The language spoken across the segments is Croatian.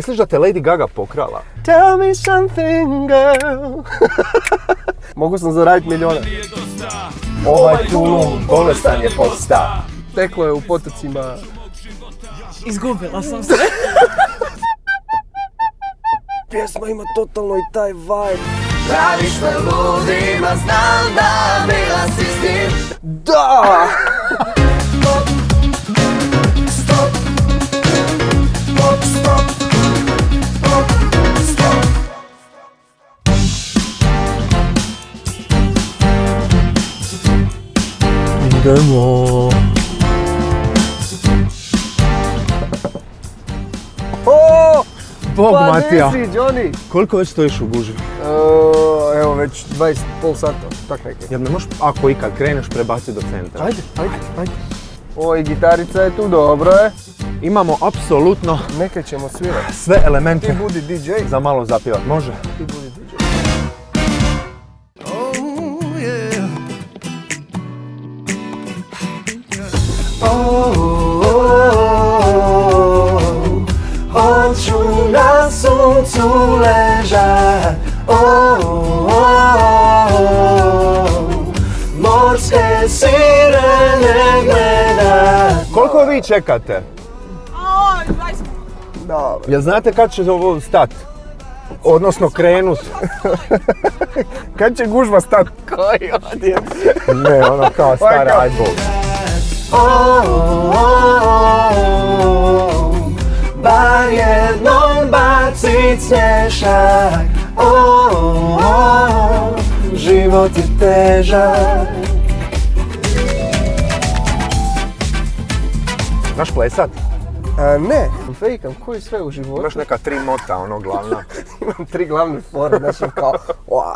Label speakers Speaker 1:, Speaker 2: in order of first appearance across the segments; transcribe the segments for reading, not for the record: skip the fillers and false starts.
Speaker 1: Misliš da te Lady Gaga pokrala?
Speaker 2: Tell me something, girl. Mogu sam zaraditi milijone.
Speaker 1: Ovaj tulum bolestan je posta.
Speaker 2: Teklo je u potocima.
Speaker 3: Izgubila sam se.
Speaker 2: Pjesma ima totalno i taj vibe.
Speaker 3: Praviš me ludima, znam da bila si s tim.
Speaker 2: Da!
Speaker 3: Stop, stop, stop, stop, stop, stop.
Speaker 2: Idemo. O!
Speaker 1: Bog
Speaker 2: Pa
Speaker 1: Matija.
Speaker 2: nisi, Johnny.
Speaker 1: Koliko već stojiš u gužvi?
Speaker 2: Evo već 20,5 sata, tak neke.
Speaker 1: Jel ne možeš, ako ikad kreneš, prebaciti do centra?
Speaker 2: Ajde. Oj, gitarica je tu, dobro je.
Speaker 1: Imamo apsolutno
Speaker 2: Neke ćemo svirati.
Speaker 1: sve elemente
Speaker 2: Ti budi DJ.
Speaker 1: za malo zapjevat. Može?
Speaker 2: Ti budi DJ. Hoću na suncu ležat. Morske sirene gledat.
Speaker 1: Koliko vi čekate?
Speaker 2: Dobro.
Speaker 1: Jel znate kad će ovo stat? Odnosno krenut?
Speaker 2: Kad će gužva stat? Koji odjem?
Speaker 1: Ne, ono kao stara ajbol.
Speaker 2: Bar jednom bacit smješak. Život je težak.
Speaker 1: Znaš plesat?
Speaker 2: Ne, fejkam, koji sve u životu.
Speaker 1: Imaš neka 3 mota, ono glavna.
Speaker 2: Imam 3 glavne fore, znači kao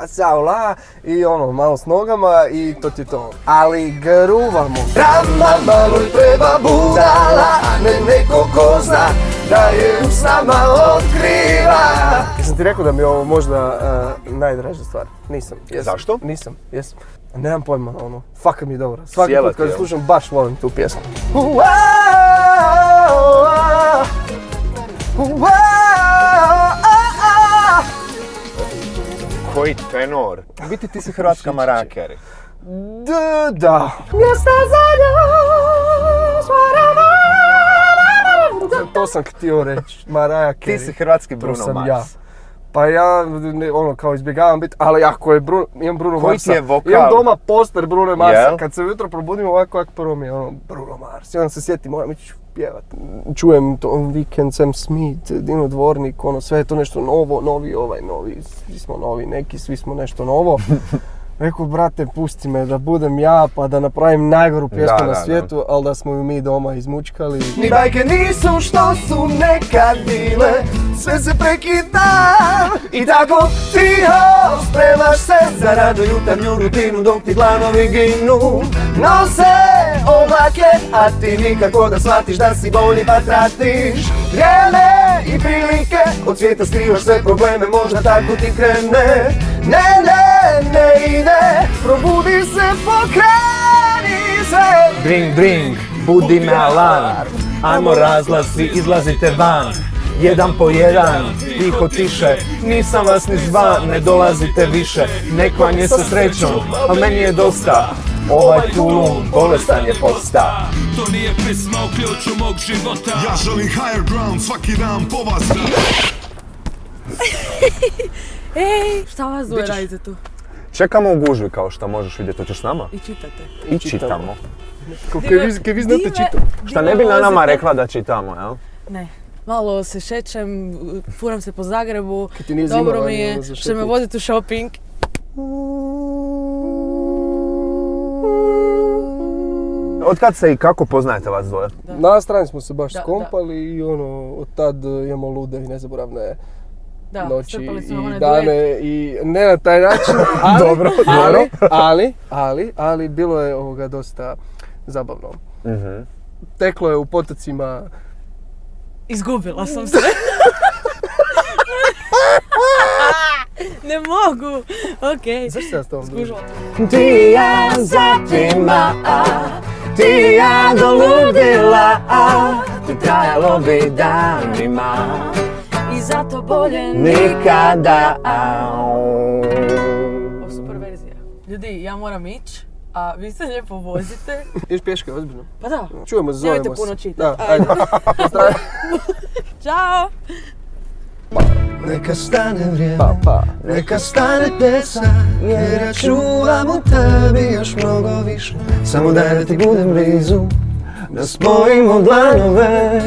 Speaker 2: saula i ono, malo s nogama i to ti je to. Ali gruvamo. Rama malo treba budala, a ne neko ko zna da je u sama otkriva. Jesam ti rekao da mi je ovo možda najdraža stvar? Nisam. Jesam.
Speaker 1: Zašto?
Speaker 2: Nisam, jesam. Nemam pojma, ono, faka mi je dobra. Svaki
Speaker 1: Sjela
Speaker 2: put kad
Speaker 1: ti, jel?
Speaker 2: slušam baš volim tu pjesmu.
Speaker 1: Koji tenor? Biti ti si hrvatska Mariah Carey.
Speaker 2: Da. Mjesta za ljus, to sam htio reći, Mariah Carey.
Speaker 1: Ti si hrvatski
Speaker 2: To
Speaker 1: Bruno
Speaker 2: sam
Speaker 1: Mars.
Speaker 2: ja. Pa ja, ono, kao izbjegavam biti, ali ako je imam Bruno
Speaker 1: Koji
Speaker 2: Marsa.
Speaker 1: ti je vokal?
Speaker 2: Imam doma poster Bruno Marsa.
Speaker 1: Jel?
Speaker 2: Kad se ujutro probudim ovako, prvo mi je ono, Bruno Mars. I onda se sjetim, moram ići pjevat. Čujem to Weekend, Sam Smith, Dino Dvornik, ono, sve je to nešto novo, novi, svi smo novi, neki, svi smo nešto novo. Rekao, brate, pusti me da budem ja, pa da napravim najgoru pjesmu na svijetu, ali da smo ju mi doma izmučkali. Ni bajke nisu što su nekad bile, sve se prekida i tako tiho spremaš se za radu jutarnju rutinu dok ti glanovi ginu. Nose oblake, a ti nikako da shvatiš da si bolji pa tratiš vrijeme i prilike, od svijeta skrivaš sve probleme, možda tako ti krene. Ne ide, probudi se, pokreni se.
Speaker 1: Drink, drink, budi me alarm. Ajmo izlazite van. Jedan po jedan, tiho tiše. Nisam vas ni zvan, ne dolazite više. Nek vam je sa srećom, a meni je dosta. Ovaj tulum bolestan je posta.
Speaker 4: To nije pisma o ključu mog života. Ja želim higher ground, svaki dan po vas.
Speaker 3: Ej, šta vas dvoje radite tu?
Speaker 1: Čekamo u gužvi kao što možeš vidjeti, hoćeš s nama?
Speaker 3: I čitate.
Speaker 1: I čitamo.
Speaker 2: Kaj vi znate čitam.
Speaker 1: Šta ne bi na nama rekla da čitamo, jel?
Speaker 3: Ne. Malo se šećem, furam se po Zagrebu,
Speaker 2: ti nije
Speaker 3: dobro
Speaker 2: zima,
Speaker 3: mi je
Speaker 2: za
Speaker 3: što me
Speaker 2: šetnje.
Speaker 3: vodite u shopping.
Speaker 1: Od kad se i kako poznajete vas dvoje?
Speaker 2: Na strani smo se baš
Speaker 3: Da,
Speaker 2: skompali i ono, od tad imamo lude i nezaboravne
Speaker 3: Da,
Speaker 2: noći
Speaker 3: strpali smo onaj
Speaker 2: i
Speaker 3: duet.
Speaker 2: dane i ne na taj način, ali bilo je ovoga dosta zabavno. Teklo je u potocima.
Speaker 3: Izgubila sam se. Ne mogu. Okej.
Speaker 2: Zašto se ja s tobom družim?
Speaker 3: Skužila.
Speaker 2: Ti ja zatima, ti ja doludila, ti trajalo bi danima.
Speaker 3: Iz
Speaker 5: zato bolje
Speaker 1: Nikada.
Speaker 5: Ovo super verzija. Ljudi, ja moram ići, a vi se lijepo vozite.
Speaker 2: Ideš pješke, ozbiljno?
Speaker 5: Pa da.
Speaker 2: Čujemo, zovemo se.
Speaker 5: Nemojte puno čitati.
Speaker 2: Da, ajde. Pozdrav.
Speaker 5: Ćao!
Speaker 3: Neka stane vrijeme,
Speaker 2: Pa.
Speaker 3: neka stane pjesma, jer ja čuvam u tebi još mnogo više. Samo daj da ti budem blizu, da spojimo dlanove.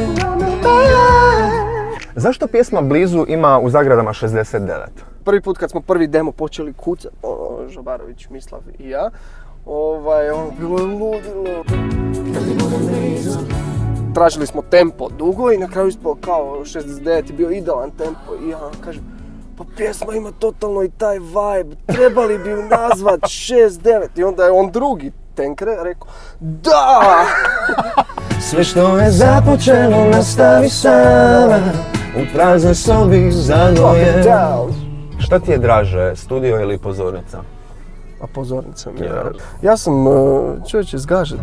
Speaker 1: Zašto pjesma Blizu ima u zagradama 69?
Speaker 2: Prvi put kad smo prvi demo počeli kucat, Žabarović, Mislav i ja, bilo je ludilo. Tražili smo tempo dugo i na kraju ispao kao 69 je bio idealan tempo i ja kažem, pa pjesma ima totalno i taj vibe, trebali bi ju nazvat 69 i onda je on drugi tenkre rekao, da!
Speaker 3: Sve što je započelo nastavi sama, u praznoj sobi za dvoje.
Speaker 1: Šta ti je draže, studio ili pozornica?
Speaker 2: A pozornica mi je.
Speaker 1: Ja.
Speaker 2: Ja sam čovječe zgažen.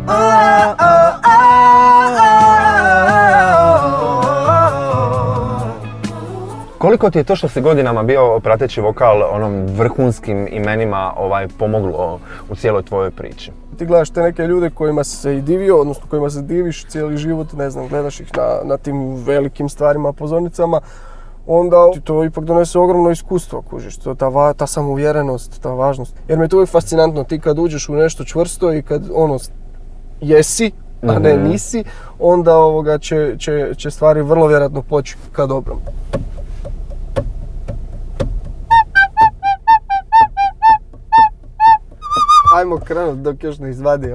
Speaker 1: Koliko ti je to što si godinama bio prateći vokal onom vrhunskim imenima pomoglo u cijeloj tvojoj priči?
Speaker 2: Ti gledaš te neke ljude kojima si se i divio, odnosno kojima se diviš cijeli život, ne znam, gledaš ih na tim velikim stvarima, pozornicama, onda ti to ipak donese ogromno iskustvo, kužiš, ta samouvjerenost, ta važnost. Jer mi je to uvijek fascinantno, ti kad uđeš u nešto čvrsto i kad jesi, a ne nisi, onda će stvari vrlo vjerojatno poći ka dobrom. Ajmo krenut dok još ne izvadi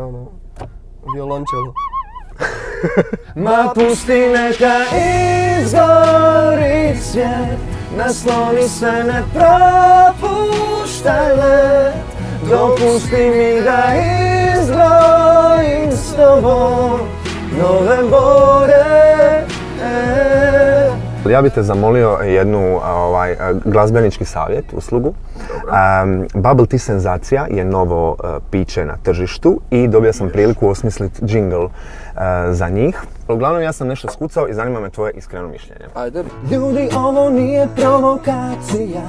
Speaker 2: violončelo.
Speaker 3: Ma pusti neka izgori svijet, nasloni se, ne propuštaj let. Dopusti mi da izbrojim s tobom nove bore.
Speaker 1: Ja bih te zamolio jednu glazbenički savjet, uslugu. Bubble Tea Senzacija je novo piće na tržištu i dobio sam priliku osmisliti džingl za njih. Uglavnom ja sam nešto skucao i zanima me tvoje iskreno mišljenje.
Speaker 2: Ajde.
Speaker 3: Ljudi, ovo nije provokacija,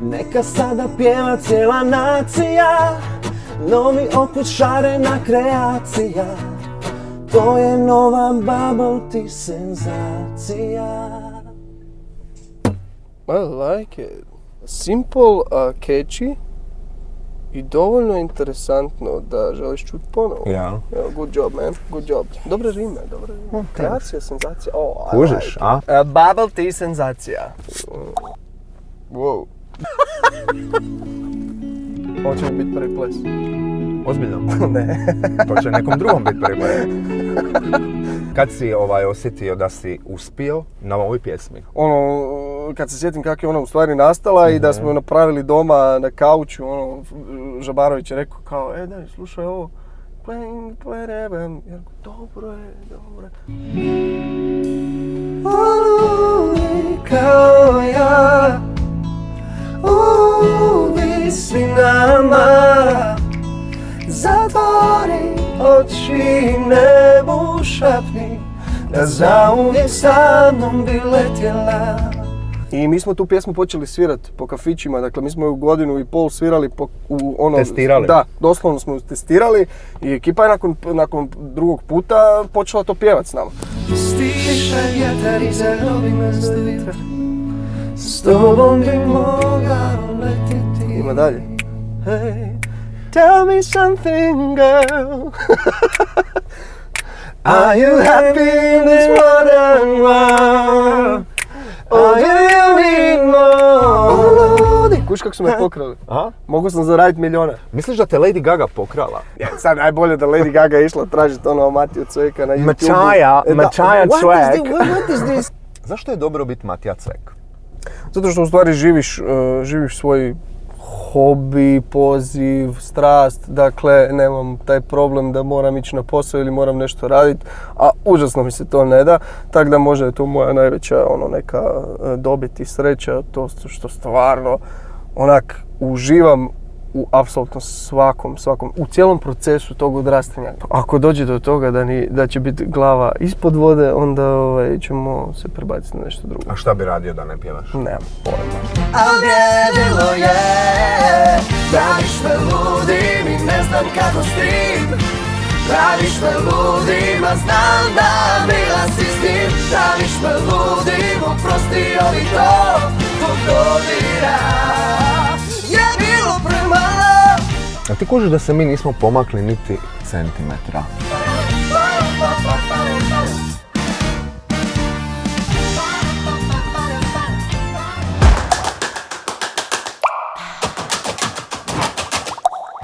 Speaker 3: neka sada pjeva cijela nacija. Novi okus, šarena kreacija, to je nova Bubble Tea Senzacija.
Speaker 2: I like it. Simple, catchy i dovoljno interesantno da želiš čuti ponovo.
Speaker 1: Ja.
Speaker 2: Good job, man. Good job. Dobre rime. Kreacija, senzacija.
Speaker 1: Kužiš, a?
Speaker 2: Bubble Tea Senzacija. Wow. Ovo će mi biti prvi ples.
Speaker 1: Ozbiljno?
Speaker 2: Ne.
Speaker 1: To će nekom drugom biti prvi ples. Kad si osjetio da si uspio na ovoj pjesmi?
Speaker 2: Kad se sjetim kako je ona u stvari nastala i da smo ju napravili doma na kauču, Žabarović je rekao kao, daj, slušaj ovo, playing wherever, ja rekao, dobro je.
Speaker 3: Oludi kao ja, uvisi nama, zatvori oči, nebu šapni, da zauvijek sa mnom bi letjela.
Speaker 2: I mi smo tu pjesmu počeli svirati po kafićima, dakle mi smo ju godinu i pol svirali
Speaker 1: Testirali?
Speaker 2: Da, doslovno smo ju testirali i ekipa je nakon drugog puta počela to pjevat s nama.
Speaker 3: Stiša vjetar i zarobi me s vitra, s tobom bi mogao letjeti.
Speaker 2: Ima dalje.
Speaker 3: Hey, tell me something, girl. Are you happy in this modern world? Or do you need more?
Speaker 2: Kuš kako su me pokrali.
Speaker 1: Aha.
Speaker 2: Mogu sam zaraditi milijone.
Speaker 1: Misliš da te Lady Gaga pokrala?
Speaker 2: Sad najbolje da Lady Gaga je išla tražiti Matiju Cveka na YouTube-u.
Speaker 1: Mačaja Cvek.
Speaker 2: What is this?
Speaker 1: Zašto je dobro biti Matija Cvek?
Speaker 2: Zato što u stvari živiš svoj hobi, poziv, strast, dakle nemam taj problem da moram ići na posao ili moram nešto raditi, a užasno mi se to ne da, tako da možda je to moja najveća neka dobit i sreća, to što stvarno uživam u apsolutno svakom, u cijelom procesu tog odrastanja. Ako dođe do toga da će biti glava ispod vode, onda ćemo se prebaciti na nešto drugo.
Speaker 1: A šta bi radio da ne pjevaš?
Speaker 2: Nemam pojma.
Speaker 3: A vrijedilo je, praviš me ludim i ne znam kako s tim. Praviš me ludim, a znam da bila si s njim. Praviš me ludim, oprostio mi to, tvog dodira je bilo premalo.
Speaker 1: A ti kužiš da se mi nismo pomakli niti centimetra?